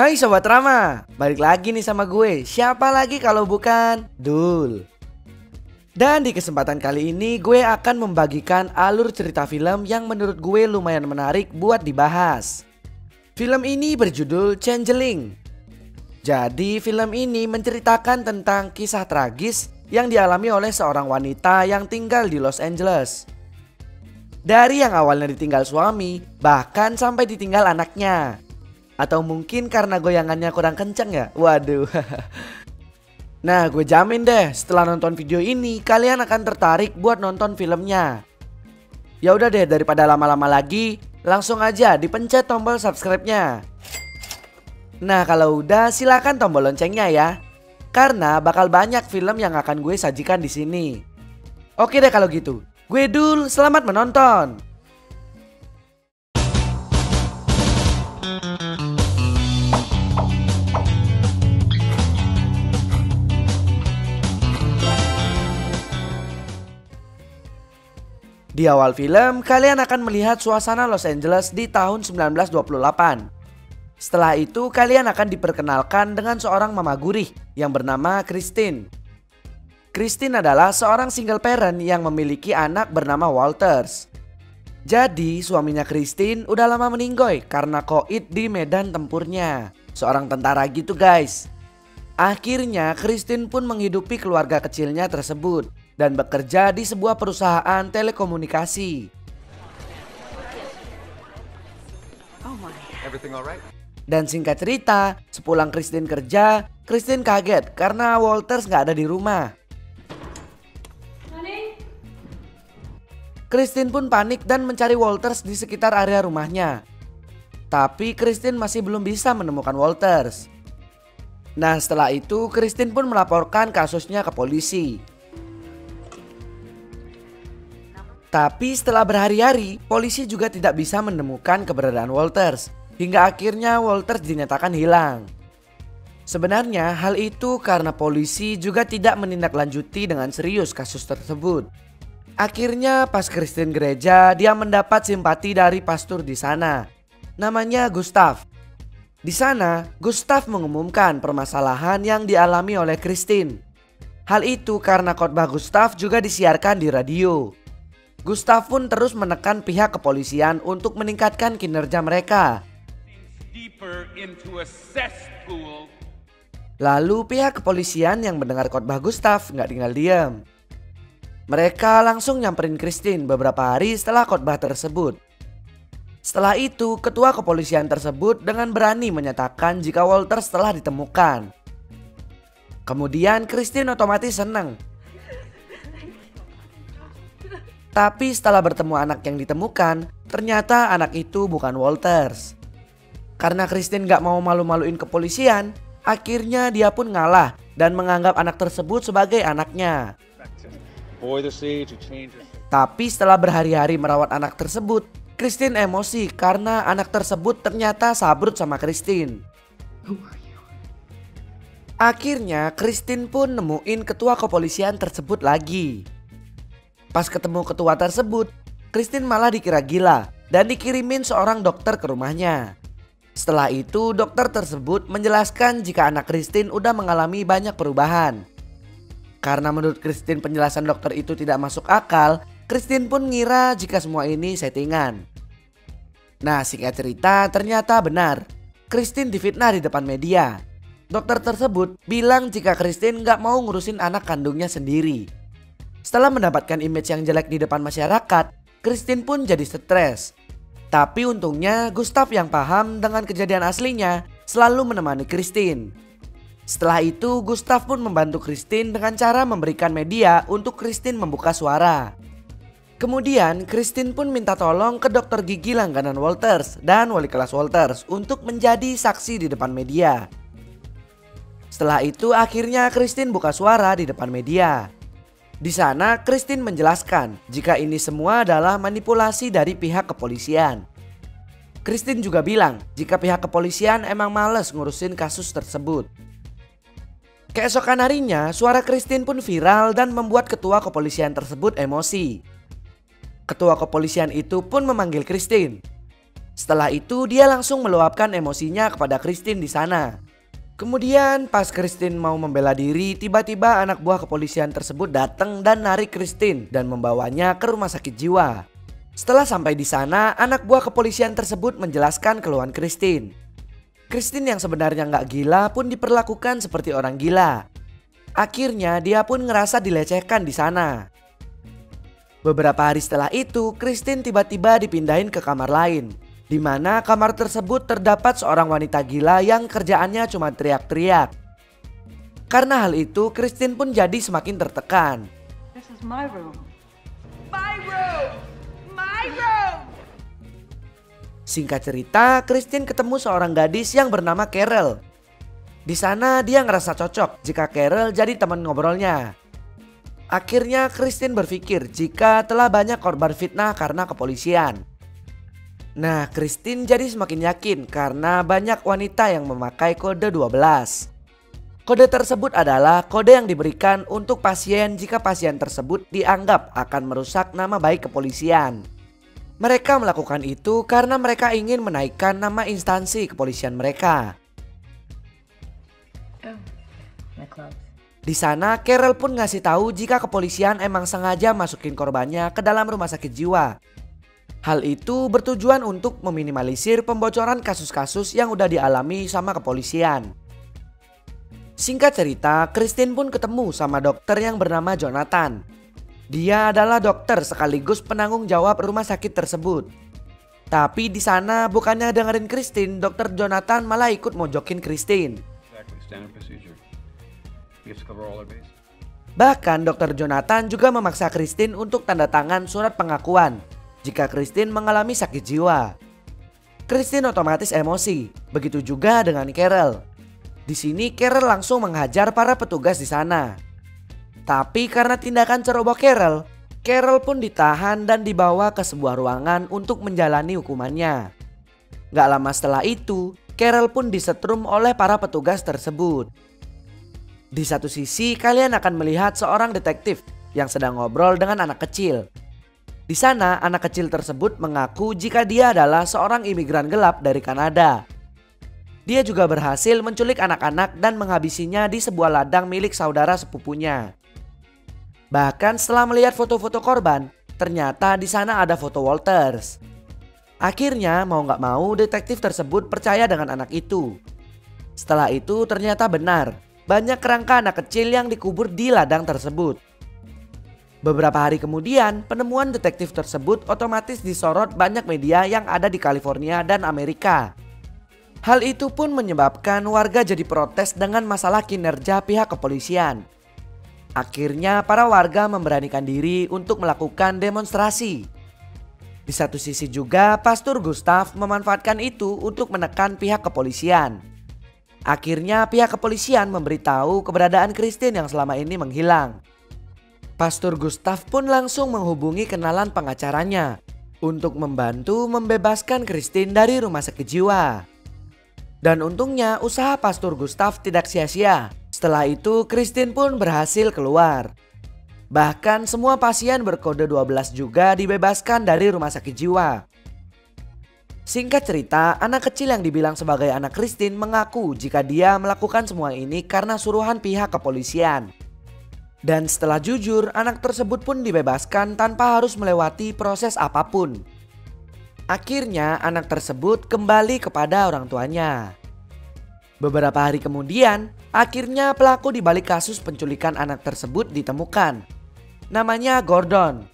Hai Sobat Rama, balik lagi nih sama gue. Siapa lagi kalau bukan Dul. Dan di kesempatan kali ini gue akan membagikan alur cerita film yang menurut gue lumayan menarik buat dibahas. Film ini berjudul Changeling. Jadi film ini menceritakan tentang kisah tragis yang dialami oleh seorang wanita yang tinggal di Los Angeles. Dari yang awalnya ditinggal suami, bahkan sampai ditinggal anaknya. Atau mungkin karena goyangannya kurang kenceng ya? Waduh. Nah, gue jamin deh setelah nonton video ini kalian akan tertarik buat nonton filmnya. Ya udah deh, daripada lama-lama lagi, langsung aja dipencet tombol subscribe-nya. Nah, kalau udah silakan tombol loncengnya ya. Karena bakal banyak film yang akan gue sajikan di sini. Oke deh kalau gitu. Gue Dul, selamat menonton. Di awal film, kalian akan melihat suasana Los Angeles di tahun 1928. Setelah itu, kalian akan diperkenalkan dengan seorang mama gurih yang bernama Christine. Christine adalah seorang single parent yang memiliki anak bernama Walters. Jadi suaminya Christine udah lama meninggoy karena koit di medan tempurnya. Seorang tentara gitu guys. Akhirnya Christine pun menghidupi keluarga kecilnya tersebut dan bekerja di sebuah perusahaan telekomunikasi. Dan singkat cerita, sepulang Christine kerja, Christine kaget karena Walters gak ada di rumah. Christine pun panik dan mencari Walters di sekitar area rumahnya. Tapi Christine masih belum bisa menemukan Walters. Nah, setelah itu Christine pun melaporkan kasusnya ke polisi. Tapi setelah berhari-hari, polisi juga tidak bisa menemukan keberadaan Walters. Hingga akhirnya Walters dinyatakan hilang. Sebenarnya hal itu karena polisi juga tidak menindaklanjuti dengan serius kasus tersebut. Akhirnya pas Christine gereja, dia mendapat simpati dari pastor di sana. Namanya Gustav. Di sana, Gustav mengumumkan permasalahan yang dialami oleh Christine. Hal itu karena khotbah Gustav juga disiarkan di radio. Gustav pun terus menekan pihak kepolisian untuk meningkatkan kinerja mereka. Lalu pihak kepolisian yang mendengar khotbah Gustav nggak tinggal diam. Mereka langsung nyamperin Christine beberapa hari setelah khotbah tersebut. Setelah itu, ketua kepolisian tersebut dengan berani menyatakan jika Walters telah ditemukan. Kemudian Christine otomatis senang. Tapi setelah bertemu anak yang ditemukan, ternyata anak itu bukan Walters. Karena Christine gak mau malu-maluin kepolisian, akhirnya dia pun ngalah dan menganggap anak tersebut sebagai anaknya. Tapi setelah berhari-hari merawat anak tersebut, Christine emosi karena anak tersebut ternyata sabrut sama Christine. Akhirnya Christine pun nemuin ketua kepolisian tersebut lagi. Pas ketemu ketua tersebut, Christine malah dikira gila dan dikirimin seorang dokter ke rumahnya. Setelah itu dokter tersebut menjelaskan jika anak Christine udah mengalami banyak perubahan. Karena menurut Christine penjelasan dokter itu tidak masuk akal, Christine pun ngira jika semua ini settingan. Nah, singkat cerita ternyata benar. Christine difitnah di depan media. Dokter tersebut bilang jika Christine gak mau ngurusin anak kandungnya sendiri. Setelah mendapatkan image yang jelek di depan masyarakat, Christine pun jadi stres. Tapi untungnya Gustav yang paham dengan kejadian aslinya selalu menemani Christine. Setelah itu Gustav pun membantu Christine dengan cara memberikan media untuk Christine membuka suara. Kemudian Christine pun minta tolong ke dokter gigi langganan Walters dan wali kelas Walters untuk menjadi saksi di depan media. Setelah itu akhirnya Christine buka suara di depan media. Di sana Christine menjelaskan jika ini semua adalah manipulasi dari pihak kepolisian. Christine juga bilang jika pihak kepolisian emang males ngurusin kasus tersebut. Keesokan harinya suara Christine pun viral dan membuat ketua kepolisian tersebut emosi. Ketua kepolisian itu pun memanggil Christine. Setelah itu dia langsung meluapkan emosinya kepada Christine di sana. Kemudian pas Christine mau membela diri, tiba-tiba anak buah kepolisian tersebut datang dan narik Christine dan membawanya ke rumah sakit jiwa. Setelah sampai di sana, anak buah kepolisian tersebut menjelaskan keluhan Christine. Christine yang sebenarnya nggak gila pun diperlakukan seperti orang gila. Akhirnya dia pun ngerasa dilecehkan di sana. Beberapa hari setelah itu, Christine tiba-tiba dipindahin ke kamar lain, di mana kamar tersebut terdapat seorang wanita gila yang kerjaannya cuma teriak-teriak. Karena hal itu, Christine pun jadi semakin tertekan. This is my room. My room. My room. Singkat cerita, Christine ketemu seorang gadis yang bernama Carol. Di sana dia ngerasa cocok jika Carol jadi teman ngobrolnya. Akhirnya Christine berpikir jika telah banyak korban fitnah karena kepolisian. Nah, Christine jadi semakin yakin karena banyak wanita yang memakai kode 12. Kode tersebut adalah kode yang diberikan untuk pasien jika pasien tersebut dianggap akan merusak nama baik kepolisian. Mereka melakukan itu karena mereka ingin menaikkan nama instansi kepolisian mereka. Di sana Carol pun ngasih tahu jika kepolisian emang sengaja masukin korbannya ke dalam rumah sakit jiwa. Hal itu bertujuan untuk meminimalisir pembocoran kasus-kasus yang udah dialami sama kepolisian. Singkat cerita, Christine pun ketemu sama dokter yang bernama Jonathan. Dia adalah dokter sekaligus penanggung jawab rumah sakit tersebut. Tapi di sana bukannya dengerin Christine, dokter Jonathan malah ikut mojokin Christine. Bahkan dokter Jonathan juga memaksa Christine untuk tanda tangan surat pengakuan jika Christine mengalami sakit jiwa. Christine otomatis emosi, begitu juga dengan Carol. Di sini Carol langsung menghajar para petugas di sana. Tapi karena tindakan ceroboh Carol, Carol pun ditahan dan dibawa ke sebuah ruangan untuk menjalani hukumannya. Gak lama setelah itu, Carol pun disetrum oleh para petugas tersebut. Di satu sisi kalian akan melihat seorang detektif yang sedang ngobrol dengan anak kecil. Di sana anak kecil tersebut mengaku jika dia adalah seorang imigran gelap dari Kanada. Dia juga berhasil menculik anak-anak dan menghabisinya di sebuah ladang milik saudara sepupunya. Bahkan setelah melihat foto-foto korban, ternyata di sana ada foto Walters. Akhirnya mau gak mau detektif tersebut percaya dengan anak itu. Setelah itu ternyata benar, banyak kerangka anak kecil yang dikubur di ladang tersebut. Beberapa hari kemudian, penemuan detektif tersebut otomatis disorot banyak media yang ada di California dan Amerika. Hal itu pun menyebabkan warga jadi protes dengan masalah kinerja pihak kepolisian. Akhirnya para warga memberanikan diri untuk melakukan demonstrasi. Di satu sisi juga Pastor Gustav memanfaatkan itu untuk menekan pihak kepolisian. Akhirnya pihak kepolisian memberitahu keberadaan Christine yang selama ini menghilang. Pastor Gustav pun langsung menghubungi kenalan pengacaranya untuk membantu membebaskan Christine dari rumah sakit jiwa. Dan untungnya usaha Pastor Gustav tidak sia-sia. Setelah itu Christine pun berhasil keluar. Bahkan semua pasien berkode 12 juga dibebaskan dari rumah sakit jiwa. Singkat cerita, anak kecil yang dibilang sebagai anak Christine mengaku jika dia melakukan semua ini karena suruhan pihak kepolisian. Dan setelah jujur, anak tersebut pun dibebaskan tanpa harus melewati proses apapun. Akhirnya anak tersebut kembali kepada orang tuanya. Beberapa hari kemudian, akhirnya pelaku di balik kasus penculikan anak tersebut ditemukan. Namanya Gordon.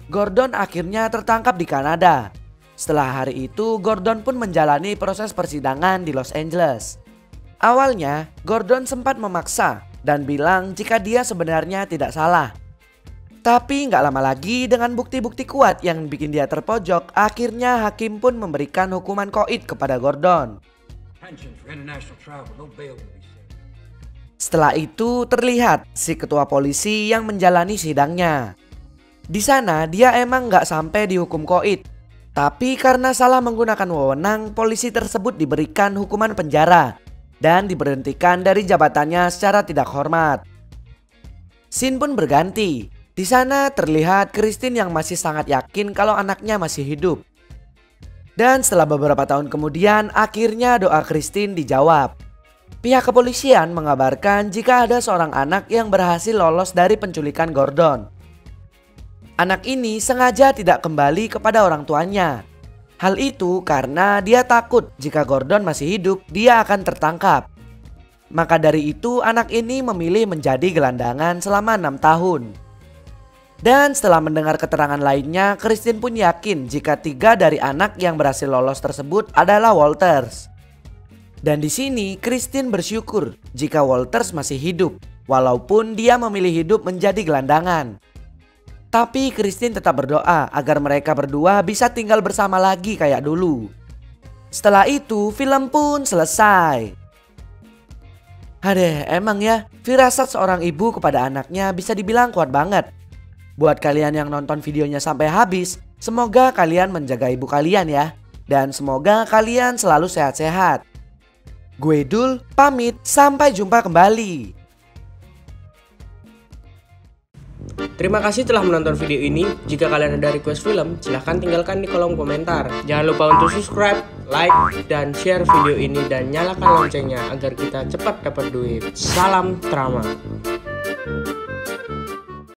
Gordon akhirnya tertangkap di Kanada. Setelah hari itu, Gordon pun menjalani proses persidangan di Los Angeles. Awalnya, Gordon sempat memaksa dan bilang jika dia sebenarnya tidak salah. Tapi nggak lama lagi dengan bukti-bukti kuat yang bikin dia terpojok, akhirnya hakim pun memberikan hukuman koid kepada Gordon. Setelah itu terlihat si ketua polisi yang menjalani sidangnya. Di sana dia emang nggak sampai dihukum koid, tapi karena salah menggunakan wewenang, polisi tersebut diberikan hukuman penjara dan diberhentikan dari jabatannya secara tidak hormat. Scene pun berganti. Di sana terlihat Christine yang masih sangat yakin kalau anaknya masih hidup. Dan setelah beberapa tahun kemudian, akhirnya doa Christine dijawab. Pihak kepolisian mengabarkan jika ada seorang anak yang berhasil lolos dari penculikan Gordon. Anak ini sengaja tidak kembali kepada orang tuanya. Hal itu karena dia takut jika Gordon masih hidup, dia akan tertangkap. Maka dari itu anak ini memilih menjadi gelandangan selama 6 tahun. Dan setelah mendengar keterangan lainnya, Christine pun yakin jika 3 dari anak yang berhasil lolos tersebut adalah Walters. Dan di sini Christine bersyukur jika Walters masih hidup, walaupun dia memilih hidup menjadi gelandangan. Tapi Christine tetap berdoa agar mereka berdua bisa tinggal bersama lagi kayak dulu. Setelah itu film pun selesai. Aduh, emang ya, firasat seorang ibu kepada anaknya bisa dibilang kuat banget. Buat kalian yang nonton videonya sampai habis, semoga kalian menjaga ibu kalian ya. Dan semoga kalian selalu sehat-sehat. Gue Dul, pamit, sampai jumpa kembali. Terima kasih telah menonton video ini. Jika kalian ada request film, silahkan tinggalkan di kolom komentar. Jangan lupa untuk subscribe, like, dan share video ini dan nyalakan loncengnya agar kita cepat dapat duit. Salam Trama.